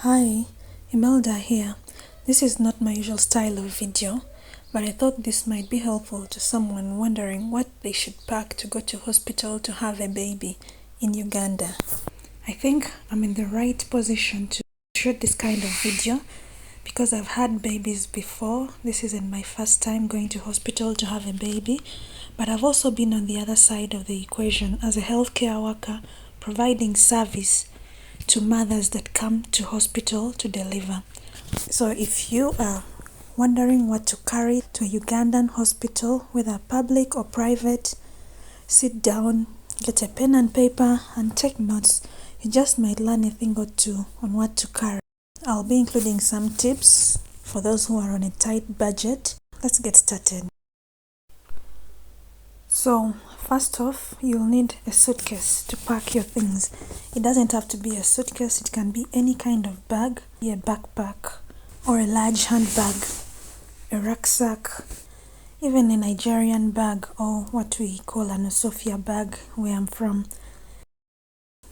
Hi, Imelda here. This is not my usual style of video, but I thought this might be helpful to someone wondering what they should pack to go to hospital to have a baby in Uganda. I think I'm in the right position to shoot this kind of video because I've had babies before. This isn't my first time going to hospital to have a baby, but I've also been on the other side of the equation as a healthcare worker providing service to mothers that come to hospital to deliver. So if you are wondering what to carry to a Ugandan hospital, whether public or private, sit down, get a pen and paper and take notes. You just might learn a thing or two on what to carry. I'll be including some tips for those who are on a tight budget. Let's get started. So, first off, you'll need a suitcase to pack your things. It doesn't have to be a suitcase, it can be any kind of bag, a backpack, or a large handbag, a rucksack, even a Nigerian bag, or what we call an Osofia bag where I'm from.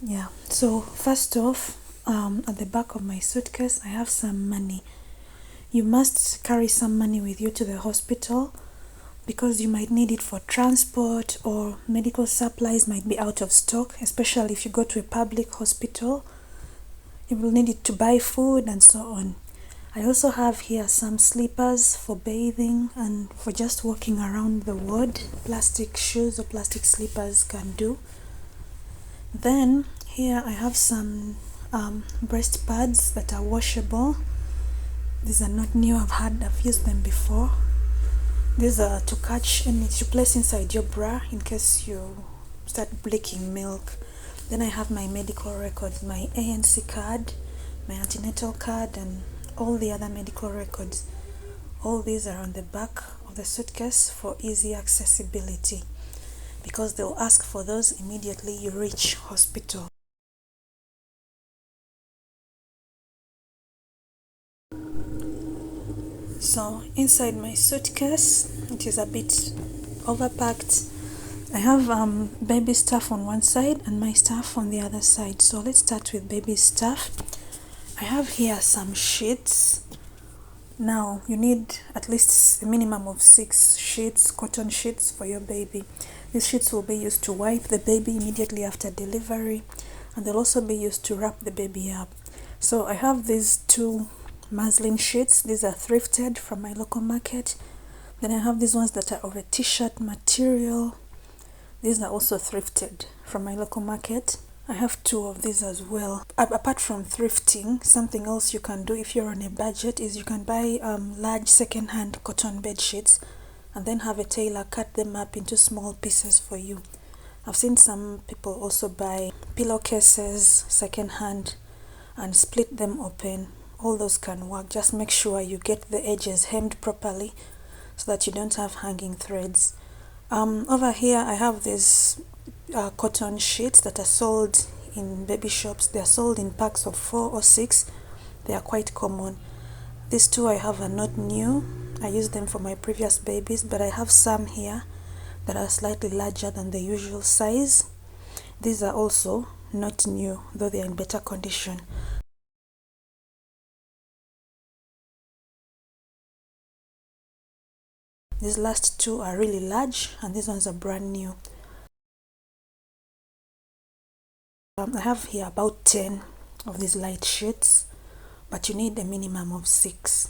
Yeah, so first off, at the back of my suitcase, I have some money. You must carry some money with you to the hospital because you might need it for transport, or medical supplies might be out of stock, especially if you go to a public hospital. You will need it to buy food and so on. I also have here some slippers for bathing and for just walking around the ward. Plastic shoes or plastic slippers can do. Then here I have some breast pads that are washable. These are not new, I've used them before. These are to catch and to place inside your bra in case you start leaking milk. Then I have my medical records, my ANC card, my antenatal card, and all the other medical records. All these are on the back of the suitcase for easy accessibility because they'll ask for those immediately you reach hospital. So inside my suitcase, it is a bit overpacked. I have baby stuff on one side and my stuff on the other side. So let's start with baby stuff. I have here some sheets. Now you need at least a minimum of 6 sheets, cotton sheets for your baby. These sheets will be used to wipe the baby immediately after delivery, and they'll also be used to wrap the baby up. So I have these 2 muslin sheets. These are thrifted from my local market. Then I have these ones that are of a t-shirt material. These are also thrifted from my local market. I have 2 of these as well. Apart from thrifting, something else you can do if you're on a budget is you can buy large second-hand cotton bed sheets and then have a tailor cut them up into small pieces for you. I've seen some people also buy pillowcases second-hand and split them open. All those can work. Just make sure you get the edges hemmed properly so that you don't have hanging threads. Over here I have these cotton sheets that are sold in baby shops. They are sold in packs of 4 or 6. They are quite common. These 2 I have are not new. I used them for my previous babies, but I have some here that are slightly larger than the usual size. These are also not new, though they are in better condition. These last 2 are really large and these ones are brand new. I have here about 10 of these light sheets, but you need a minimum of 6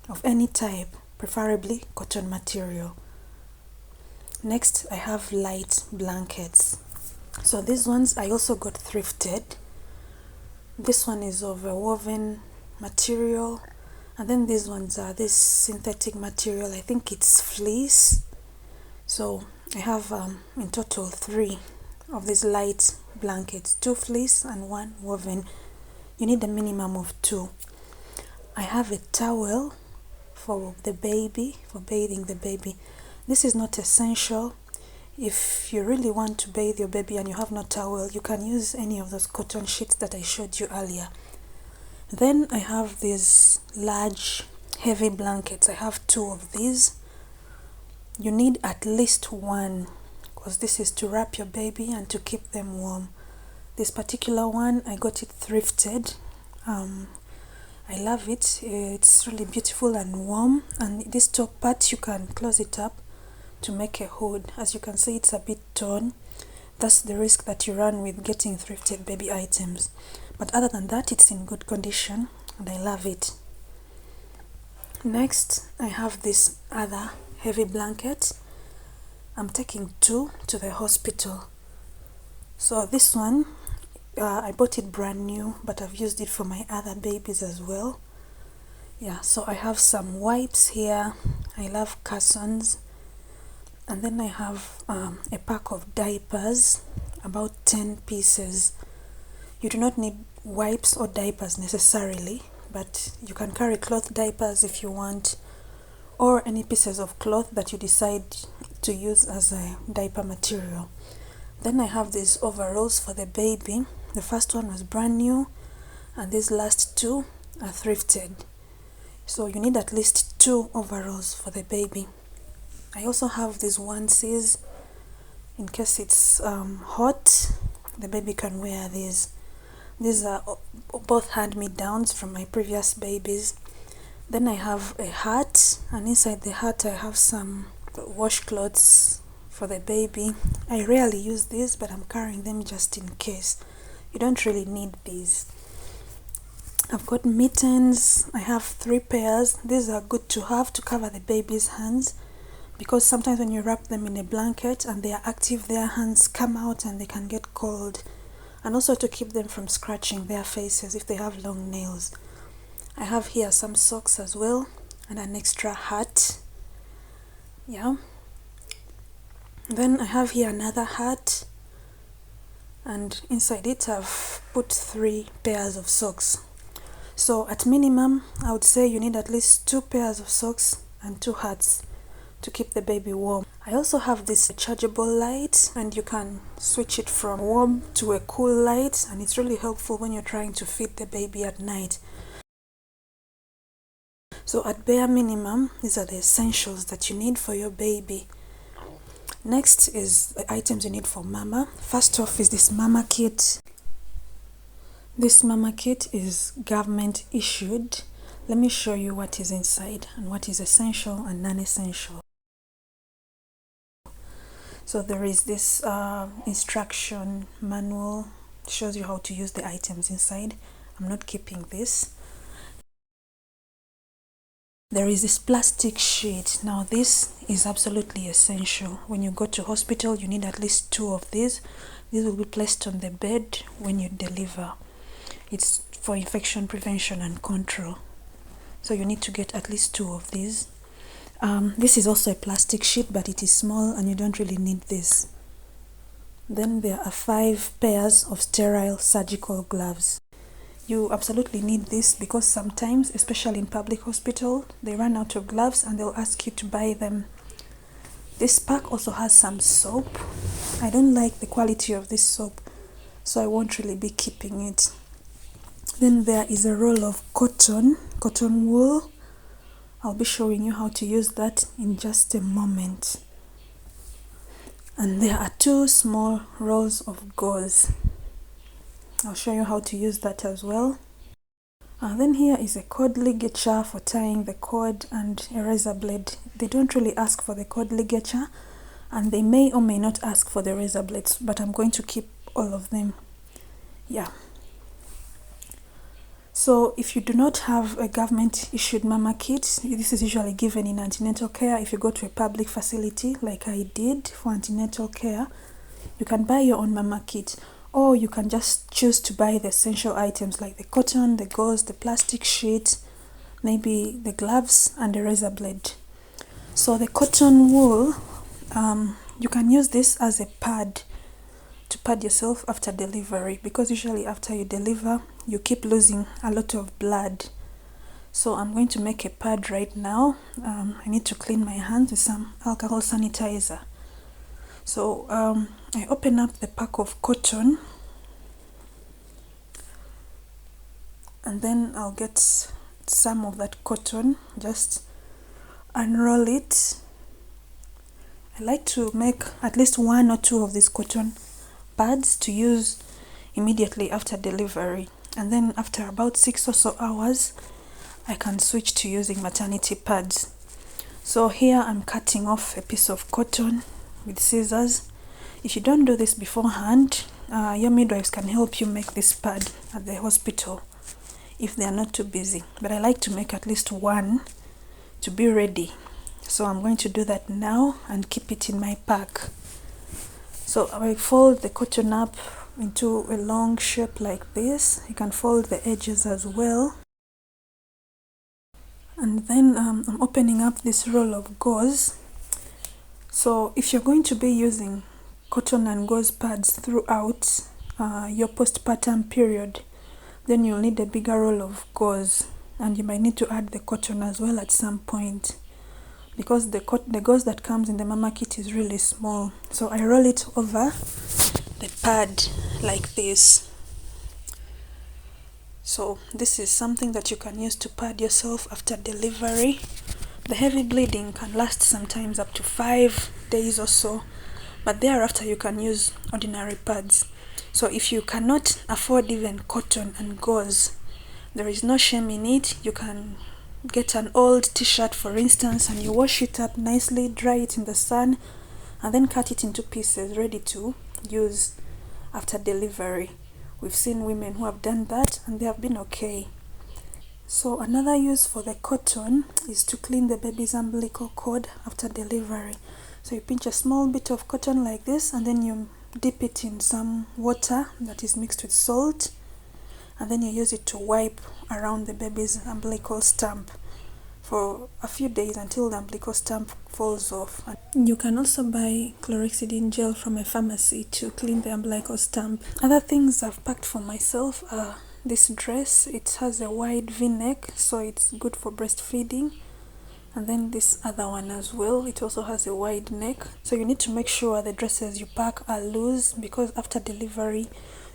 of any type, preferably cotton material. Next, I have light blankets. So these ones I also got thrifted. This one is of a woven material, and then these ones are this synthetic material. I think it's fleece. So I have in total 3 of these light blankets, 2 fleece and 1 woven. You need a minimum of 2. I have a towel for the baby, for bathing the baby. This is not essential. If you really want to bathe your baby and you have no towel, you can use any of those cotton sheets that I showed you earlier. Then I have these large heavy blankets. I have 2 of these. You need at least 1 because this is to wrap your baby and to keep them warm. This particular one I got it thrifted. I love it. It's really beautiful and warm, and this top part you can close it up to make a hood. As you can see, it's a bit torn. That's the risk that you run with getting thrifted baby items, but other than that, it's in good condition and I love it. Next, I have this other heavy blanket. I'm taking 2 to the hospital. So this one, I bought it brand new, but I've used it for my other babies as well. Yeah, so I have some wipes here. I love Cassons. And then I have a pack of diapers, about 10 pieces. You do not need wipes or diapers necessarily, but you can carry cloth diapers if you want, or any pieces of cloth that you decide to use as a diaper material. Then I have these overalls for the baby. The first one was brand new, and these last 2 are thrifted. So you need at least 2 overalls for the baby. I also have these onesies in case it's hot. The baby can wear these. These are both hand-me-downs from my previous babies. Then I have a hat, and inside the hat I have some washcloths for the baby. I rarely use these, but I'm carrying them just in case. You don't really need these. I've got mittens. I have 3 pairs. These are good to have to cover the baby's hands, because sometimes when you wrap them in a blanket and they are active, their hands come out and they can get cold. And also to keep them from scratching their faces if they have long nails. I have here some socks as well, and an extra hat. Yeah. Then I have here another hat, and inside it I've put 3 pairs of socks. So at minimum, I would say you need at least 2 pairs of socks and 2 hats to keep the baby warm. I also have this chargeable light, and you can switch it from warm to a cool light, and it's really helpful when you're trying to feed the baby at night. So at bare minimum, these are the essentials that you need for your baby. Next is the items you need for mama. First off is this mama kit. This mama kit is government issued. Let me show you what is inside and what is essential and non-essential. So there is this instruction manual, shows you how to use the items inside. I'm not keeping this. There is this plastic sheet. Now this is absolutely essential. When you go to hospital, you need at least 2 of these. These will be placed on the bed when you deliver. It's for infection prevention and control. So you need to get at least 2 of these. This is also a plastic sheet, but it is small and you don't really need this. Then there are 5 pairs of sterile surgical gloves. You absolutely need this because sometimes, especially in public hospital, they run out of gloves and they'll ask you to buy them. This pack also has some soap. I don't like the quality of this soap, so I won't really be keeping it. Then there is a roll of cotton wool. I'll be showing you how to use that in just a moment. And there are 2 small rolls of gauze. I'll show you how to use that as well. Then here is a cord ligature for tying the cord and a razor blade. They don't really ask for the cord ligature, and they may or may not ask for the razor blades, but I'm going to keep all of them. Yeah. So if you do not have a government issued mama kit, this is usually given in antenatal care. If you go to a public facility like I did for antenatal care, you can buy your own mama kit, or you can just choose to buy the essential items like the cotton, the gauze, the plastic sheet, maybe the gloves and the razor blade. So the cotton wool, you can use this as a pad to pad yourself after delivery, because usually after you deliver you keep losing a lot of blood. So I'm going to make a pad right now. I need to clean my hands with some alcohol sanitizer. So I open up the pack of cotton, and then I'll get some of that cotton, just unroll it. I like to make at least 1 or 2 of these cotton pads to use immediately after delivery, and then after about 6 or so hours I can switch to using maternity pads. So here I'm cutting off a piece of cotton with scissors. If you don't do this beforehand, your midwives can help you make this pad at the hospital if they are not too busy. But I like to make at least one to be ready. So I'm going to do that now and keep it in my pack. So I fold the cotton up into a long shape like this. You can fold the edges as well. And then I'm opening up this roll of gauze. So if you're going to be using cotton and gauze pads throughout your postpartum period, then you'll need a bigger roll of gauze, and you might need to add the cotton as well at some point, because the gauze that comes in the mama kit is really small. So I roll it over the pad like this. So this is something that you can use to pad yourself after delivery. The heavy bleeding can last sometimes up to 5 days or so, but thereafter you can use ordinary pads. So if you cannot afford even cotton and gauze, there is no shame in it. You can get an old t-shirt, for instance, and you wash it up nicely, dry it in the sun, and then cut it into pieces ready to use after delivery. We've seen women who have done that and they have been okay. So another use for the cotton is to clean the baby's umbilical cord after delivery. So you pinch a small bit of cotton like this, and then you dip it in some water that is mixed with salt, and then you use it to wipe around the baby's umbilical stump for a few days until the umbilical stump falls off. You can also buy chlorhexidine gel from a pharmacy to clean the umbilical stump. Other things I've packed for myself are this dress. It has a wide v-neck, so it's good for breastfeeding. And then this other one as well, it also has a wide neck. So you need to make sure the dresses you pack are loose, because after delivery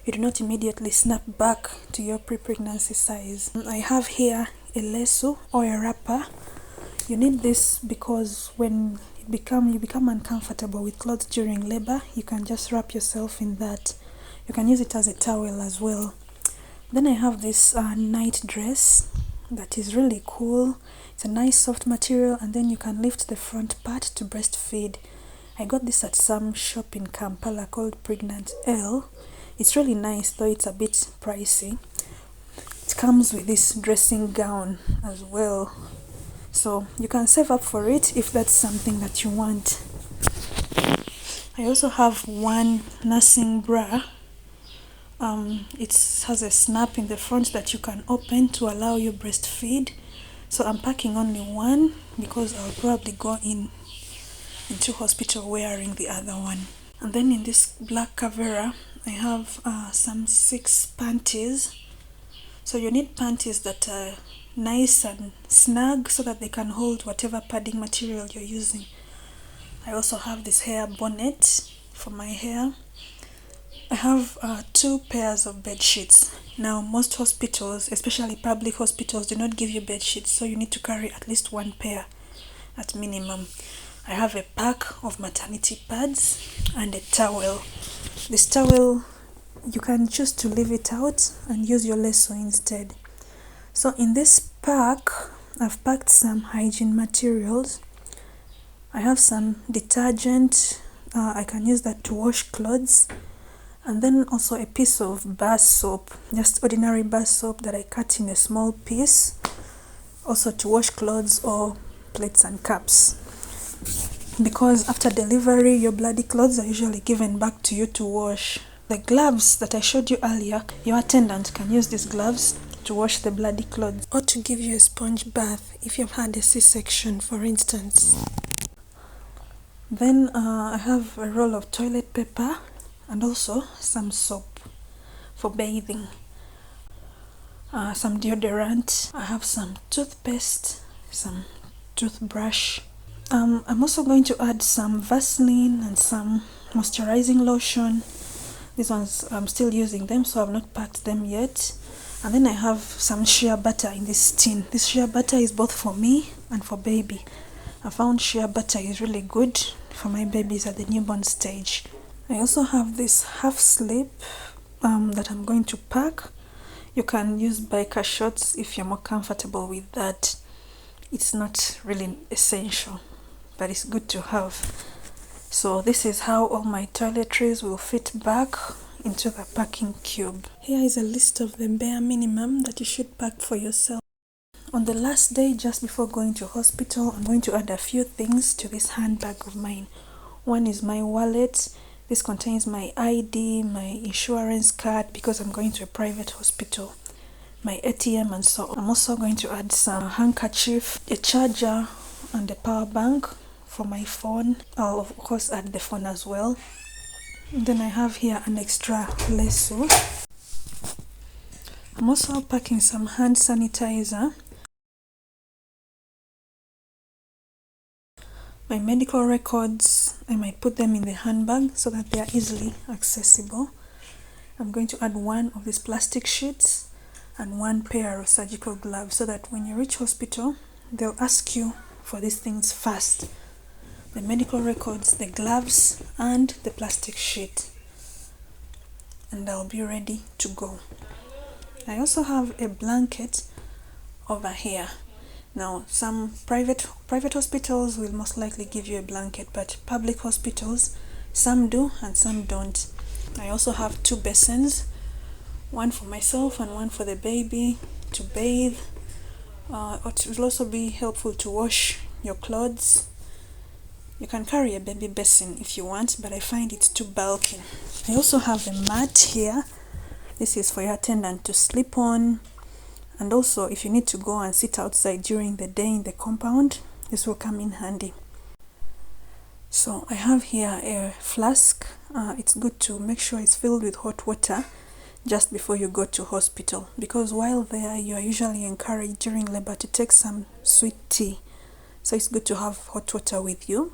you do not immediately snap back to your pre-pregnancy size. I have here a lesso or a wrapper. You need this because when you become uncomfortable with clothes during labor, you can just wrap yourself in that. You can use it as a towel as well. Then I have this night dress that is really cool. It's a nice soft material, and then you can lift the front part to breastfeed. I got this at some shop in Kampala called Pregnant L. It's really nice, though it's a bit pricey. It comes with this dressing gown as well, so you can save up for it if that's something that you want. I also have one nursing bra. It has a snap in the front that you can open to allow you breastfeed. So I'm packing only one because I'll probably go into hospital wearing the other one. And then in this black cover, I have some 6 panties. So you need panties that are nice and snug so that they can hold whatever padding material you're using. I also have this hair bonnet for my hair. I have 2 pairs of bed sheets. Now most hospitals, especially public hospitals, do not give you bed sheets, so you need to carry at least 1 pair at minimum. I have a pack of maternity pads and a towel. This towel, you can choose to leave it out and use your lasso instead. So in this pack, I've packed some hygiene materials. I have some detergent. I can use that to wash clothes. And then also a piece of bar soap, just ordinary bar soap that I cut in a small piece, also to wash clothes or plates and cups. Because after delivery, your bloody clothes are usually given back to you to wash. The gloves that I showed you earlier, your attendant can use these gloves to wash the bloody clothes, or to give you a sponge bath if you've had a C-section, for instance. Then I have a roll of toilet paper and also some soap for bathing. Some deodorant. I have some toothpaste, some toothbrush. I'm also going to add some Vaseline and some moisturizing lotion. These ones I'm still using them, so I've not packed them yet. And then I have some shea butter in this tin. This shea butter is both for me and for baby. I found shea butter is really good for my babies at the newborn stage. I also have this half slip that I'm going to pack. You can use biker shorts if you're more comfortable with that. It's not really essential, but it's good to have. So this is how all my toiletries will fit back into the packing cube. Here is a list of the bare minimum that you should pack for yourself. On the last day, just before going to hospital, I'm going to add a few things to this handbag of mine. One is my wallet. This contains my ID, my insurance card, because I'm going to a private hospital, my ATM, and so on. I'm also going to add some handkerchief, a charger, and a power bank for my phone. I'll of course add the phone as well. And then I have here an extra lasso. I'm also packing some hand sanitizer, my medical records. I might put them in the handbag so that they are easily accessible. I'm going to add one of these plastic sheets and one pair of surgical gloves so that when you reach hospital, they'll ask you for these things first: the medical records, the gloves, and the plastic sheet. And I'll be ready to go. I also have a blanket over here. Now, some private hospitals will most likely give you a blanket, but public hospitals, some do and some don't. I also have 2 basins, one for myself and one for the baby to bathe. It will also be helpful to wash your clothes. You can carry a baby basin if you want, but I find it too bulky. I also have a mat here. This is for your attendant to sleep on. And also, if you need to go and sit outside during the day in the compound, this will come in handy. So I have here a flask. It's good to make sure it's filled with hot water just before you go to hospital, because while there you are usually encouraged during labor to take some sweet tea. So it's good to have hot water with you.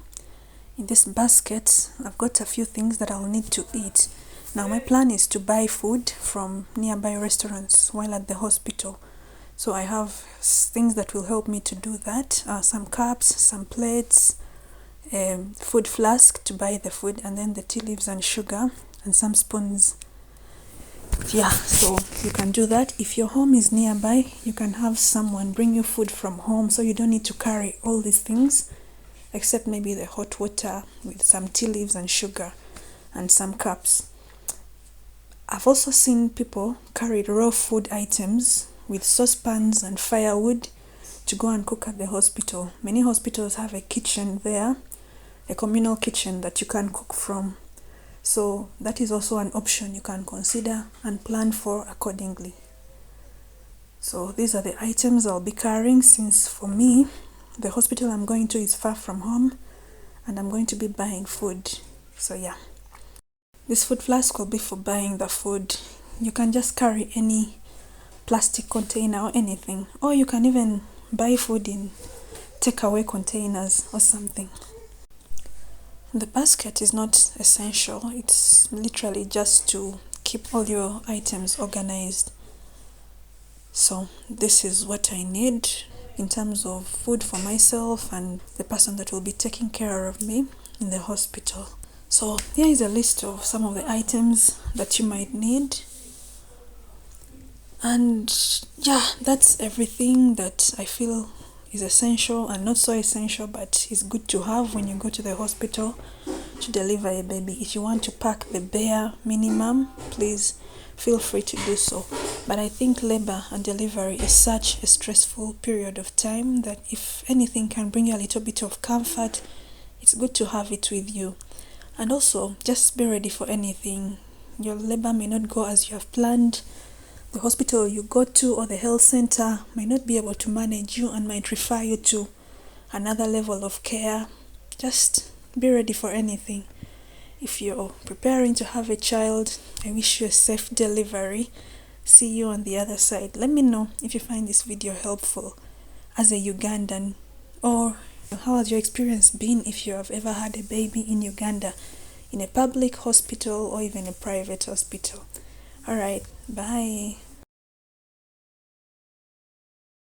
In this basket, I've got a few things that I'll need to eat. Now my plan is to buy food from nearby restaurants while at the hospital. So I have things that will help me to do that. Some cups, some plates, food flask to buy the food, and then the tea leaves and sugar, and some spoons. Yeah, so you can do that. If your home is nearby, you can have someone bring you food from home, so you don't need to carry all these things, except maybe the hot water with some tea leaves and sugar and some cups. I've also seen people carry raw food items with saucepans and firewood to go and cook at the hospital. Many hospitals have a kitchen there, a communal kitchen that you can cook from. So that is also an option you can consider and plan for accordingly. So these are the items I'll be carrying, since for me, the hospital I'm going to is far from home and I'm going to be buying food. So yeah, this food flask will be for buying the food. You can just carry any plastic container or anything, or you can even buy food in takeaway containers or something. The basket is not essential. It's literally just to keep all your items organized. So this is what I need in terms of food for myself and the person that will be taking care of me in the hospital. So here is a list of some of the items that you might need. And yeah, that's everything that I feel is essential and not so essential, but is good to have when you go to the hospital to deliver a baby. If you want to pack the bare minimum, please feel free to do so. But I think labor and delivery is such a stressful period of time that if anything can bring you a little bit of comfort, it's good to have it with you. And also, just be ready for anything. Your labor may not go as you have planned. The hospital you go to or the health center might not be able to manage you and might refer you to another level of care. Just be ready for anything. If you're preparing to have a child, I wish you a safe delivery. See you on the other side. Let me know if you find this video helpful as a Ugandan, or how has your experience been if you have ever had a baby in Uganda, in a public hospital or even a private hospital. Alright, bye.